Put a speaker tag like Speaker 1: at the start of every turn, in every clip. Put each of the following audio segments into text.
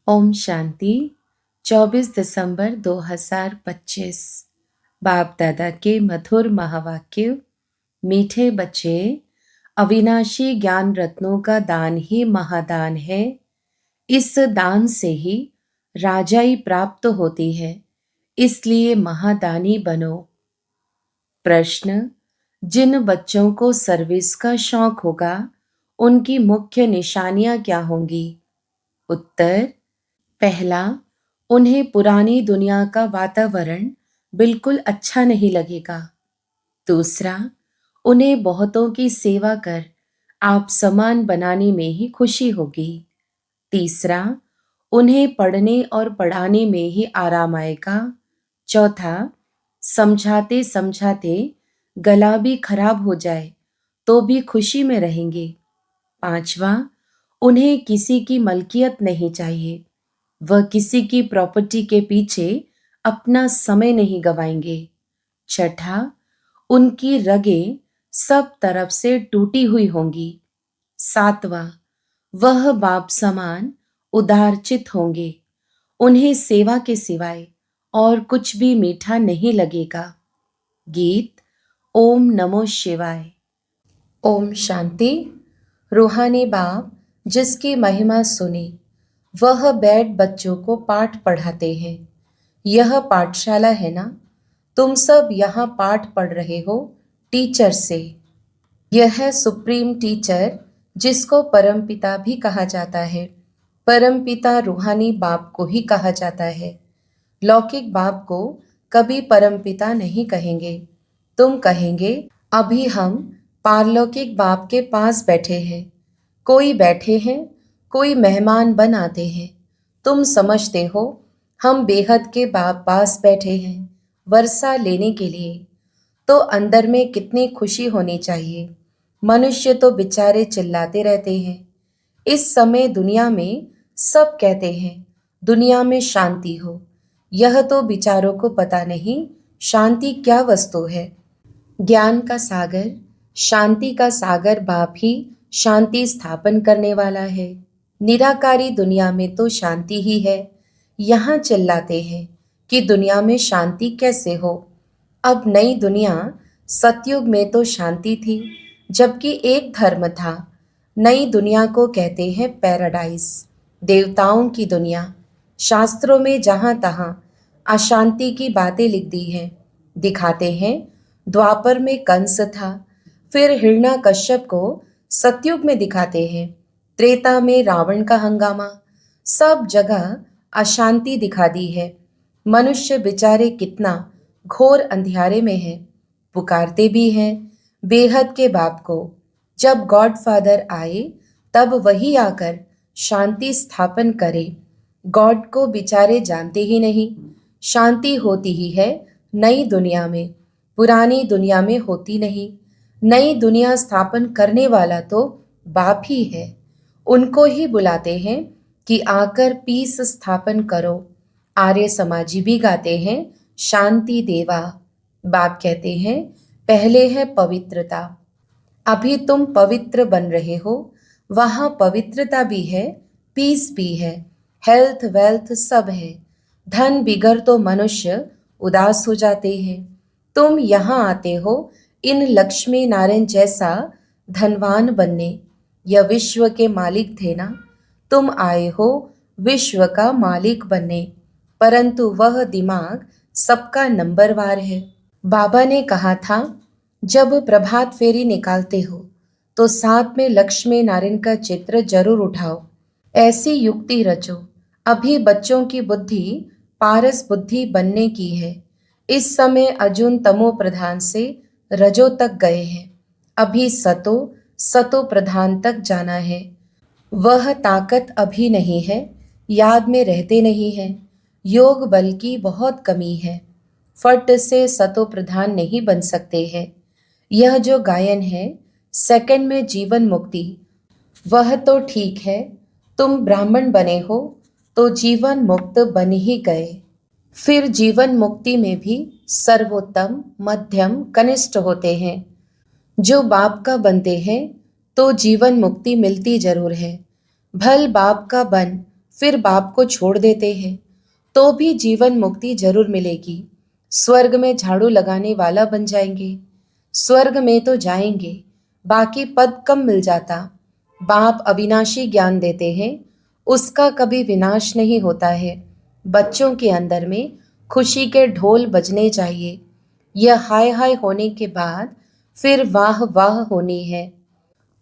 Speaker 1: ओम शांति। 24 दिसंबर 2025। बाप दादा के मधुर महावाक्य। मीठे बच्चे, अविनाशी ज्ञान रत्नों का दान ही महादान है। इस दान से ही राजाई प्राप्त होती है, इसलिए महादानी बनो। प्रश्न: जिन बच्चों को सर्विस का शौक होगा, उनकी मुख्य निशानियां क्या होंगी? उत्तर: पहला, उन्हें पुरानी दुनिया का वातावरण बिल्कुल अच्छा नहीं लगेगा। दूसरा, उन्हें बहुतों की सेवा कर आप समान बनाने में ही खुशी होगी। तीसरा, उन्हें पढ़ने और पढ़ाने में ही आराम आएगा। चौथा, समझाते समझाते गला भी खराब हो जाए तो भी खुशी में रहेंगे। पांचवा, उन्हें किसी की मलकियत नहीं चाहिए। वह किसी की प्रॉपर्टी के पीछे अपना समय नहीं गवाएंगे। छठा, उनकी रगें सब तरफ से टूटी हुई होंगी। सातवां, वह बाप समान उदारचित होंगे। उन्हें सेवा के सिवाय और कुछ भी मीठा नहीं लगेगा। गीत। ओम नमो शिवाय। ओम शांति। रूहानी बाप जिसकी महिमा सुनी, वह बैठ बच्चों को पाठ पढ़ाते हैं। यह पाठशाला है ना? तुम सब यहाँ पाठ पढ़ रहे हो टीचर से। यह है सुप्रीम टीचर, जिसको परमपिता भी कहा जाता है। परमपिता रूहानी बाप को ही कहा जाता है। लौकिक बाप को कभी परमपिता नहीं कहेंगे। तुम कहेंगे अभी हम पारलौकिक बाप के पास बैठे हैं। कोई बैठे हैं, कोई मेहमान बन आते हैं। तुम समझते हो हम बेहद के बाप पास बैठे हैं वर्षा लेने के लिए, तो अंदर में कितनी खुशी होनी चाहिए। मनुष्य तो बेचारे चिल्लाते रहते हैं। इस समय दुनिया में सब कहते हैं दुनिया में शांति हो। यह तो बेचारों को पता नहीं शांति क्या वस्तु है। ज्ञान का सागर, शांति का सागर बाप ही शांति स्थापन करने वाला है। निराकारी दुनिया में तो शांति ही है। यहाँ चिल्लाते हैं कि दुनिया में शांति कैसे हो। अब नई दुनिया, सतयुग में तो शांति थी, जबकि एक धर्म था। नई दुनिया को कहते हैं पैराडाइज, देवताओं की दुनिया। शास्त्रों में जहाँ तहाँ अशांति की बातें लिख दी हैं। दिखाते हैं द्वापर में कंस था, फिर हिरण्यकश्यप को सतयुग में दिखाते हैं। त्रेता में रावण का हंगामा। सब जगह अशांति दिखा दी है। मनुष्य बेचारे कितना घोर अंधियारे में है। पुकारते भी हैं बेहद के बाप को। जब गॉड फादर आए तब वही आकर शांति स्थापन करे। गॉड को बेचारे जानते ही नहीं। शांति होती ही है नई दुनिया में, पुरानी दुनिया में होती नहीं। नई दुनिया स्थापन करने वाला तो बाप ही है। उनको ही बुलाते हैं कि आकर पीस स्थापन करो। आर्य समाजी भी गाते हैं शांति देवा। बाप कहते हैं पहले है पवित्रता। अभी तुम पवित्र बन रहे हो। वहाँ पवित्रता भी है, पीस भी है, हेल्थ वेल्थ सब है। धन बिगर तो मनुष्य उदास हो जाते हैं। तुम यहाँ आते हो इन लक्ष्मी नारायण जैसा धनवान बनने। यह विश्व के मालिक थे ना, तुम आए हो विश्व का मालिक बनने। परंतु वह दिमाग सबका नंबरवार है। बाबा ने कहा था जब प्रभात फेरी निकालते हो तो साथ में लक्ष्मी नारायण का चित्र जरूर उठाओ। ऐसी युक्ति रचो। अभी बच्चों की बुद्धि पारस बुद्धि बनने की है। इस समय अर्जुन तमो प्रधान से रजो तक गए हैं। अभी सतो प्रधान तक जाना है। वह ताकत अभी नहीं है, याद में रहते नहीं हैं। योग बल की बहुत कमी है। फट से सतो प्रधान नहीं बन सकते हैं। यह जो गायन है सेकंड में जीवन मुक्ति, वह तो ठीक है। तुम ब्राह्मण बने हो तो जीवन मुक्त बन ही गए। फिर जीवन मुक्ति में भी सर्वोत्तम, मध्यम, कनिष्ठ होते हैं। जो बाप का बनते हैं तो जीवन मुक्ति मिलती जरूर है। भल बाप का बन फिर बाप को छोड़ देते हैं, तो भी जीवन मुक्ति जरूर मिलेगी। स्वर्ग में झाड़ू लगाने वाला बन जाएंगे, स्वर्ग में तो जाएंगे, बाकी पद कम मिल जाता। बाप अविनाशी ज्ञान देते हैं, उसका कभी विनाश नहीं होता है। बच्चों के अंदर में खुशी के ढोल बजने चाहिए। यह हाय हाय होने के बाद फिर वाह वाह होनी है।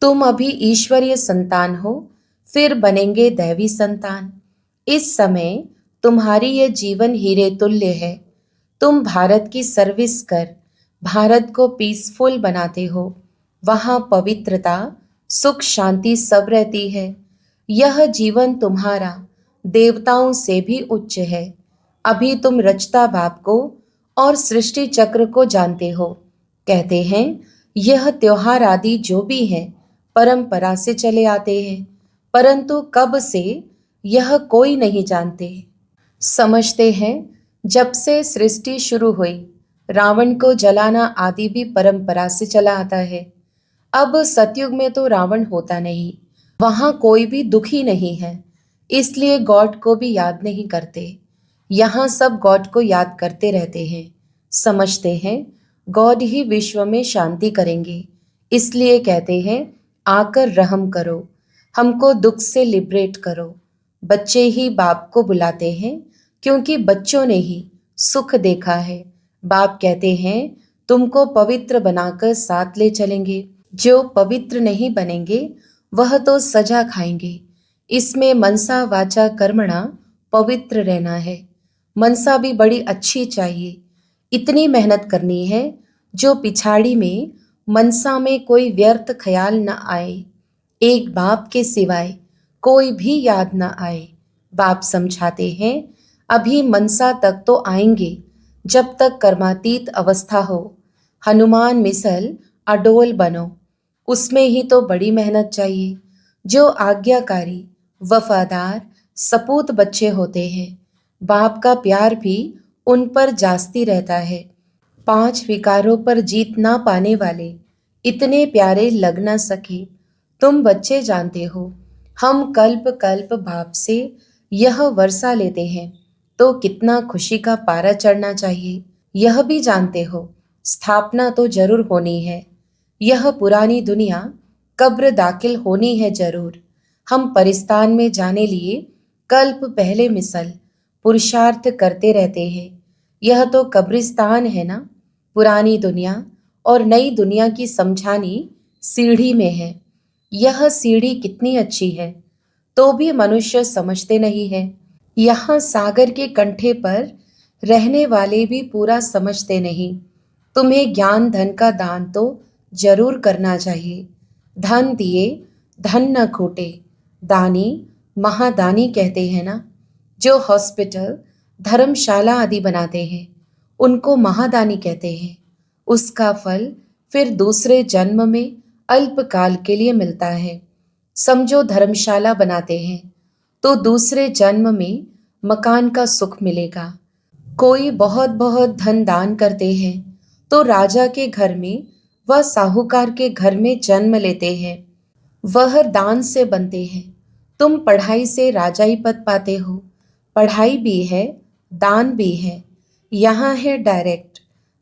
Speaker 1: तुम अभी ईश्वरीय संतान हो, फिर बनेंगे दैवी संतान। इस समय तुम्हारी यह जीवन हीरे तुल्य है। तुम भारत की सर्विस कर भारत को पीसफुल बनाते हो। वहाँ पवित्रता, सुख, शांति सब रहती है। यह जीवन तुम्हारा देवताओं से भी उच्च है। अभी तुम रचता बाप को और सृष्टि चक्र को जानते हो। कहते हैं यह त्योहार आदि जो भी है परंपरा से चले आते हैं, परंतु कब से यह कोई नहीं जानते। समझते हैं जब से सृष्टि शुरू हुई रावण को जलाना आदि भी परंपरा से चला आता है। अब सतयुग में तो रावण होता नहीं, वहां कोई भी दुखी नहीं है, इसलिए गॉड को भी याद नहीं करते। यहाँ सब गॉड को याद करते रहते हैं। समझते हैं गॉड ही विश्व में शांति करेंगे, इसलिए कहते हैं आकर रहम करो, हमको दुख से लिबरेट करो। बच्चे ही बाप को बुलाते हैं, क्योंकि बच्चों ने ही सुख देखा है। बाप कहते हैं तुमको पवित्र बनाकर साथ ले चलेंगे। जो पवित्र नहीं बनेंगे वह तो सजा खाएंगे। इसमें मनसा वाचा कर्मणा पवित्र रहना है। मनसा भी बड़ी अच्छी चाहिए। इतनी मेहनत करनी है जो पिछाड़ी में मनसा में कोई व्यर्थ ख्याल न आए, एक बाप के सिवाय कोई भी याद न आए। बाप समझाते हैं अभी मनसा तक तो आएंगे जब तक कर्मातीत अवस्था हो। हनुमान मिसल अडोल बनो, उसमें ही तो बड़ी मेहनत चाहिए। जो आज्ञाकारी, वफादार, सपूत बच्चे होते हैं, बाप का प्यार भी उन पर जास्ती रहता है। 5 विकारों पर जीत ना पाने वाले इतने प्यारे लग ना सके। तुम बच्चे जानते हो हम कल्प कल्प बाप से यह वर्षा लेते हैं, तो कितना खुशी का पारा चढ़ना चाहिए। यह भी जानते हो स्थापना तो जरूर होनी है। यह पुरानी दुनिया कब्र दाखिल होनी है जरूर। हम परिस्तान में जाने लिए कल्प पहले मिसल पुरुषार्थ करते रहते हैं। यह तो कब्रिस्तान है ना। पुरानी दुनिया और नई दुनिया की समझानी सीढ़ी में है। यह सीढ़ी कितनी अच्छी है, तो भी मनुष्य समझते नहीं है। यहाँ सागर के कंठे पर रहने वाले भी पूरा समझते नहीं। तुम्हें ज्ञान धन का दान तो जरूर करना चाहिए। धन दिए धन न खोटे, दानी महादानी कहते हैं ना। जो हॉस्पिटल, धर्मशाला आदि बनाते हैं उनको महादानी कहते हैं। उसका फल फिर दूसरे जन्म में अल्पकाल के लिए मिलता है। समझो धर्मशाला बनाते हैं तो दूसरे जन्म में मकान का सुख मिलेगा। कोई बहुत बहुत धन दान करते हैं तो राजा के घर में व साहूकार के घर में जन्म लेते हैं। वह दान से बनते हैं। तुम पढ़ाई से राजाई पद पाते हो। पढ़ाई भी है, दान भी है। यहाँ है डायरेक्ट,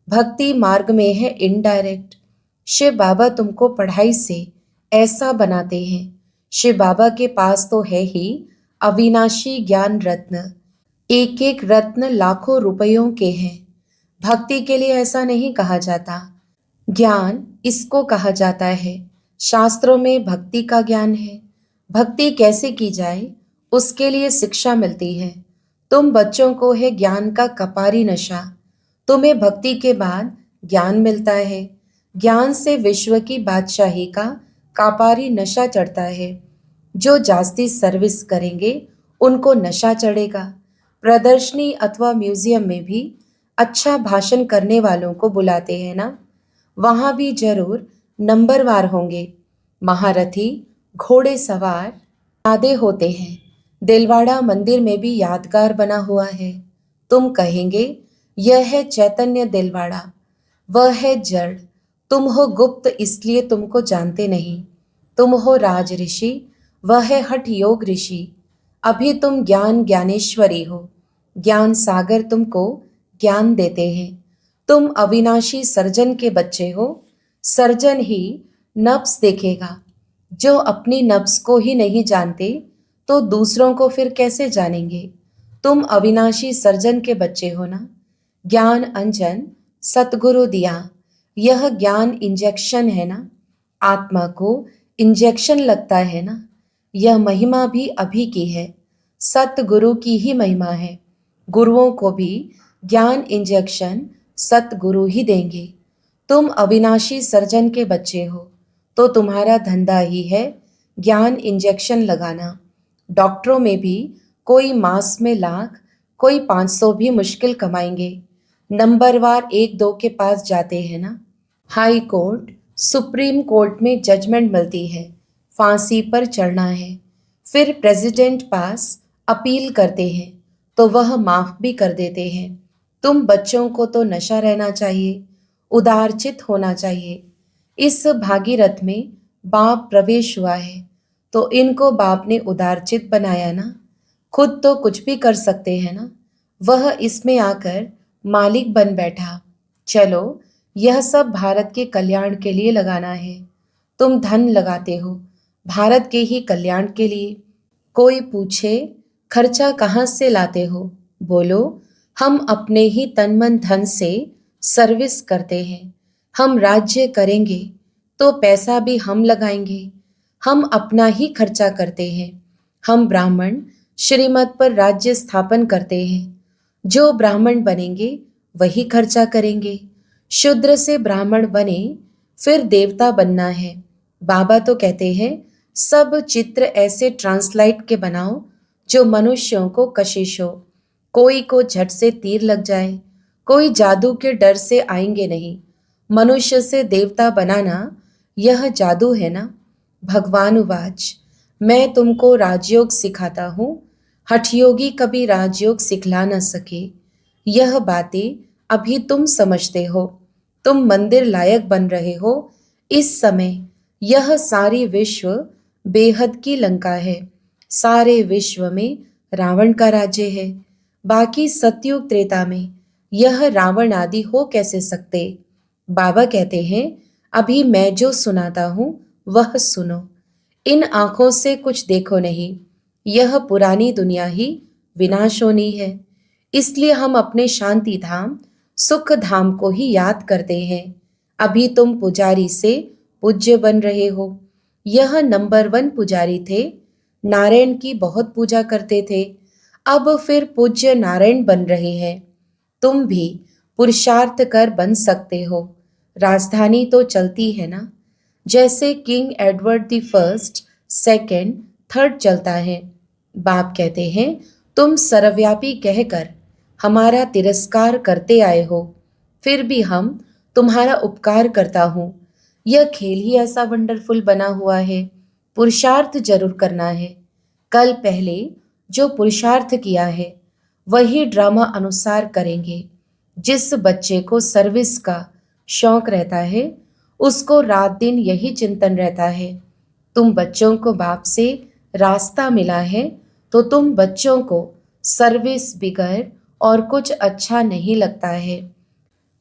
Speaker 1: भक्ति मार्ग में है इनडायरेक्ट। शिव बाबा तुमको पढ़ाई से ऐसा बनाते हैं। शिव बाबा के पास तो है ही अविनाशी ज्ञान रत्न। एक एक रत्न लाखों रुपयों के हैं। भक्ति के लिए ऐसा नहीं कहा जाता। ज्ञान इसको कहा जाता है। शास्त्रों में भक्ति का ज्ञान है। भक्ति कैसे की जाए उसके लिए शिक्षा मिलती है। तुम बच्चों को है ज्ञान का कपारी नशा। तुम्हें भक्ति के बाद ज्ञान मिलता है। ज्ञान से विश्व की बादशाही का कापारी नशा चढ़ता है। जो जास्ती सर्विस करेंगे उनको नशा चढ़ेगा। प्रदर्शनी अथवा म्यूजियम में भी अच्छा भाषण करने वालों को बुलाते हैं ना, वहां भी जरूर नंबरवार होंगे। महारथी, घोड़े सवार यादें होते हैं। दिलवाड़ा मंदिर में भी यादगार बना हुआ है। तुम कहेंगे यह है चैतन्य दिलवाड़ा, वह है जड़। तुम हो गुप्त इसलिए तुमको जानते नहीं। तुम हो राज ऋषि, वह है हठ योग ऋषि। अभी तुम ज्ञान ज्ञानेश्वरी हो। ज्ञान सागर तुमको ज्ञान देते हैं। तुम अविनाशी सर्जन के बच्चे हो। सर्जन ही नब्स देखेगा। जो अपनी नब्स को ही नहीं जानते तो दूसरों को फिर कैसे जानेंगे। तुम अविनाशी सर्जन के बच्चे हो ना। ज्ञान अंजन सतगुरु दिया। यह ज्ञान इंजेक्शन है ना। आत्मा को इंजेक्शन लगता है ना। यह महिमा भी अभी की है। सतगुरु की ही महिमा है। गुरुओं को भी ज्ञान इंजेक्शन सतगुरु ही देंगे। तुम अविनाशी सर्जन के बच्चे हो तो तुम्हारा धंधा ही है ज्ञान इंजेक्शन लगाना। डॉक्टरों में भी कोई मास में लाख, कोई 500 भी मुश्किल कमाएंगे। नंबरवार 1-2 के पास जाते हैं ना। हाई कोर्ट, सुप्रीम कोर्ट में जजमेंट मिलती है, फांसी पर चढ़ना है। फिर प्रेसिडेंट पास अपील करते हैं तो वह माफ भी कर देते हैं। तुम बच्चों को तो नशा रहना चाहिए, उदारचित होना चाहिए। इस भागीरथ में बाप प्रवेश हुआ है तो इनको बाप ने उदारचित बनाया ना। खुद तो कुछ भी कर सकते हैं ना। वह इसमें आकर मालिक बन बैठा। चलो, यह सब भारत के कल्याण के लिए लगाना है। तुम धन लगाते हो भारत के ही कल्याण के लिए। कोई पूछे खर्चा कहाँ से लाते हो, बोलो हम अपने ही तन मन धन से सर्विस करते हैं। हम राज्य करेंगे तो पैसा भी हम लगाएंगे। हम अपना ही खर्चा करते हैं। हम ब्राह्मण श्रीमत पर राज्य स्थापन करते हैं। जो ब्राह्मण बनेंगे वही खर्चा करेंगे। शूद्र से ब्राह्मण बने फिर देवता बनना है। बाबा तो कहते हैं सब चित्र ऐसे ट्रांसलाइट के बनाओ जो मनुष्यों को कशिश हो। कोई को झट से तीर लग जाए, कोई जादू के डर से आएंगे नहीं। मनुष्य से देवता बनाना यह जादू है ना। भगवान उवाच, मैं तुमको राजयोग सिखाता हूँ। हठयोगी कभी राजयोग सिखला न सके। यह बातें अभी तुम समझते हो। तुम मंदिर लायक बन रहे हो। इस समय यह सारी विश्व बेहद की लंका है। सारे विश्व में रावण का राज्य है। बाकी सतयुग त्रेता में यह रावण आदि हो कैसे सकते। बाबा कहते हैं अभी मैं जो सुनाता हूँ वह सुनो। इन आंखों से कुछ देखो नहीं। यह पुरानी दुनिया ही विनाश होनी है। इसलिए हम अपने शांति धाम सुख धाम को ही याद करते हैं। अभी तुम पुजारी से पूज्य बन रहे हो। यह नंबर 1 पुजारी थे। नारायण की बहुत पूजा करते थे। अब फिर पूज्य नारायण बन रहे हैं। तुम भी पुरुषार्थ कर बन सकते हो। राजधानी तो चलती है ना। जैसे king Edward the first, second, third चलता है। बाप कहते हैं तुम सर्वव्यापी कहकर हमारा तिरस्कार करते आए हो, फिर भी हम तुम्हारा उपकार करता हूँ। यह खेल ही ऐसा वंडरफुल बना हुआ है। पुरुषार्थ जरूर करना है। कल पहले जो पुरुषार्थ किया है वही ड्रामा अनुसार करेंगे। जिस बच्चे को सर्विस का शौक रहता है उसको रात दिन यही चिंतन रहता है। तुम बच्चों को बाप से रास्ता मिला है तो तुम बच्चों को सर्विस बिगर और कुछ अच्छा नहीं लगता है।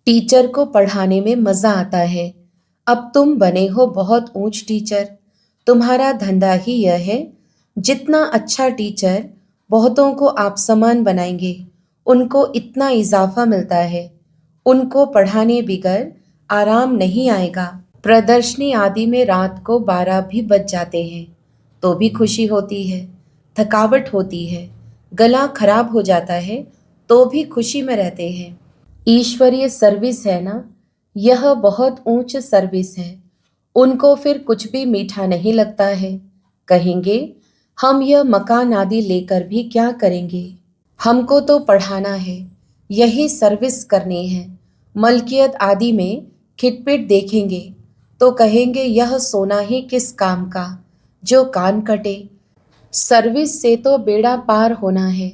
Speaker 1: टीचर को पढ़ाने में मज़ा आता है। अब तुम बने हो बहुत ऊंच टीचर। तुम्हारा धंधा ही यह है। जितना अच्छा टीचर बहुतों को आप समान बनाएंगे उनको इतना इजाफा मिलता है। उनको पढ़ाने बिगर आराम नहीं आएगा। प्रदर्शनी आदि में रात को 12 भी बज जाते हैं तो भी खुशी होती है। थकावट होती है, गला खराब हो जाता है तो भी खुशी में रहते हैं। ईश्वरीय सर्विस है ना, यह बहुत ऊंच सर्विस है। उनको फिर कुछ भी मीठा नहीं लगता है। कहेंगे हम यह मकान आदि लेकर भी क्या करेंगे। हमको तो पढ़ाना है, यही सर्विस करनी है। मलकियत आदि में खिटपिट देखेंगे तो कहेंगे यह सोना ही किस काम का जो कान कटे। सर्विस से तो बेड़ा पार होना है।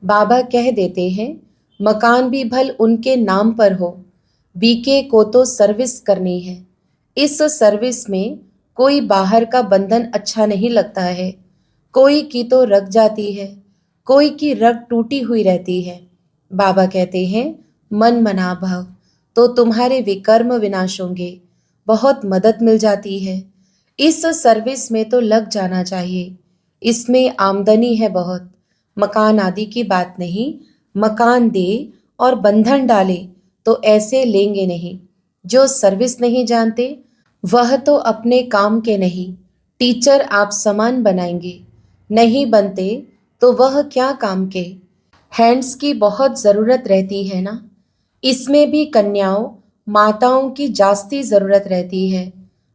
Speaker 1: बाबा कह देते हैं मकान भी भल उनके नाम पर हो, बीके को तो सर्विस करनी है। इस सर्विस में कोई बाहर का बंधन अच्छा नहीं लगता है। कोई की तो रग जाती है, कोई की रग टूटी हुई रहती है। बाबा कहते हैं मन मना भव, तो तुम्हारे विकर्म विनाश होंगे, बहुत मदद मिल जाती है। इस सर्विस में तो लग जाना चाहिए, इसमें आमदनी है बहुत। मकान आदि की बात नहीं, मकान दे और बंधन डाले तो ऐसे लेंगे नहीं। जो सर्विस नहीं जानते वह तो अपने काम के नहीं, टीचर आप समान बनाएंगे, नहीं बनते तो वह क्या काम के। हैंड्स की बहुत ज़रूरत रहती है ना, इसमें भी कन्याओं माताओं की जास्ती ज़रूरत रहती है।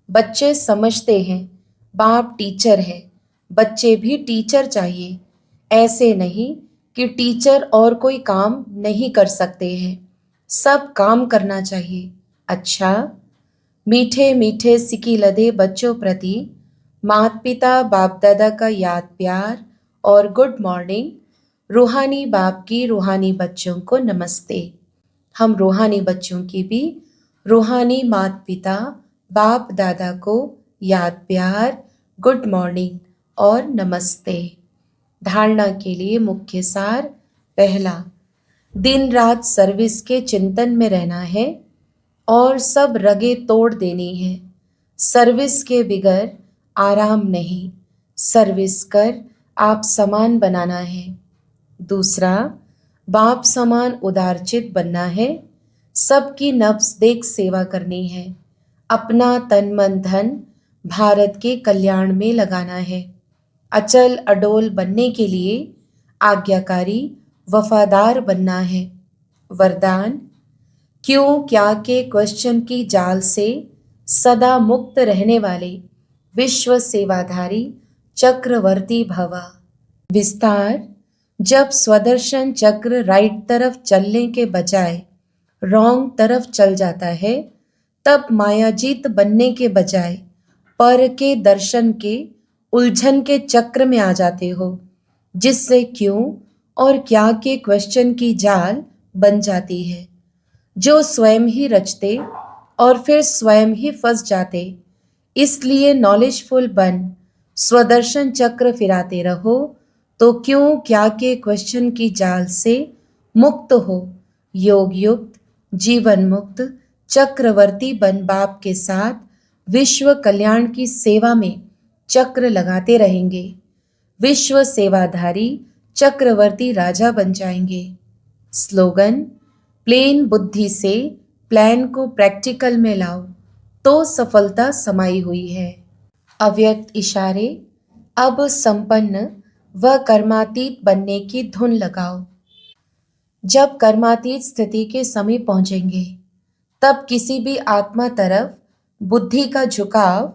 Speaker 1: बच्चे समझते हैं बाप टीचर है, बच्चे भी टीचर चाहिए। ऐसे नहीं कि टीचर और कोई काम नहीं कर सकते हैं, सब काम करना चाहिए। अच्छा, मीठे मीठे सिकी लदे बच्चों प्रति माता पिता बाप दादा का याद प्यार और गुड मॉर्निंग। रूहानी बाप की रूहानी बच्चों को नमस्ते। हम रूहानी बच्चों की भी रूहानी माता पिता बाप दादा को याद प्यार, गुड मॉर्निंग और नमस्ते। धारणा के लिए मुख्य सार। पहला, दिन रात सर्विस के चिंतन में रहना है और सब रगे तोड़ देनी है। सर्विस के बिगर आराम नहीं, सर्विस कर आप समान बनाना है। दूसरा, बाप समान उदारचित बनना है, सबकी नफ्स देख सेवा करनी है, अपना तन मन धन भारत के कल्याण में लगाना है। अचल अडोल बनने के लिए आज्ञाकारी वफादार बनना है। वरदान, क्यों क्या के क्वेश्चन की जाल से सदा मुक्त रहने वाले विश्व सेवाधारी चक्रवर्ती भवा। विस्तार, जब स्वदर्शन चक्र राइट तरफ चलने के बजाय रॉन्ग तरफ चल जाता है, तब मायाजीत बनने के बजाय पर के दर्शन के उलझन के चक्र में आ जाते हो, जिससे क्यों और क्या के क्वेश्चन की जाल बन जाती है, जो स्वयं ही रचते और फिर स्वयं ही फंस जाते। इसलिए नॉलेजफुल बन स्वदर्शन चक्र फिराते रहो, तो क्यों क्या के क्वेश्चन की जाल से मुक्त हो, योग युक्त जीवन मुक्त चक्रवर्ती बन बाप के साथ विश्व कल्याण की सेवा में चक्र लगाते रहेंगे। विश्व सेवाधारी चक्रवर्ती राजा बन जाएंगे। स्लोगन, प्लेन बुद्धि से प्लान को प्रैक्टिकल में लाओ तो सफलता समाई हुई है। अव्यक्त इशारे, अब संपन्न व कर्मातीत बनने की धुन लगाओ। जब कर्मातीत स्थिति के समीप पहुंचेंगे, तब किसी भी आत्मा तरफ बुद्धि का झुकाव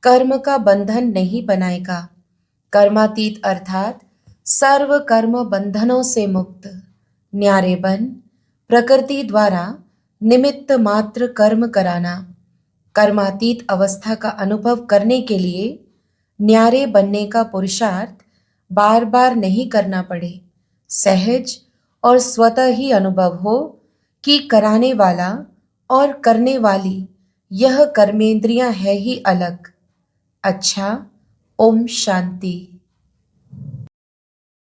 Speaker 1: कर्म का बंधन नहीं बनाएगा। कर्मातीत अर्थात सर्व कर्म बंधनों से मुक्त। न्यारे बन प्रकृति द्वारा निमित्त मात्र कर्म कराना। कर्मातीत अवस्था का अनुभव करने के लिए न्यारे बनने का पुरुषार्थ बार बार नहीं करना पड़े, सहज और स्वतः ही अनुभव हो कि कराने वाला और करने वाली यह कर्मेंद्रियां है ही अलग। अच्छा, ओम शांति।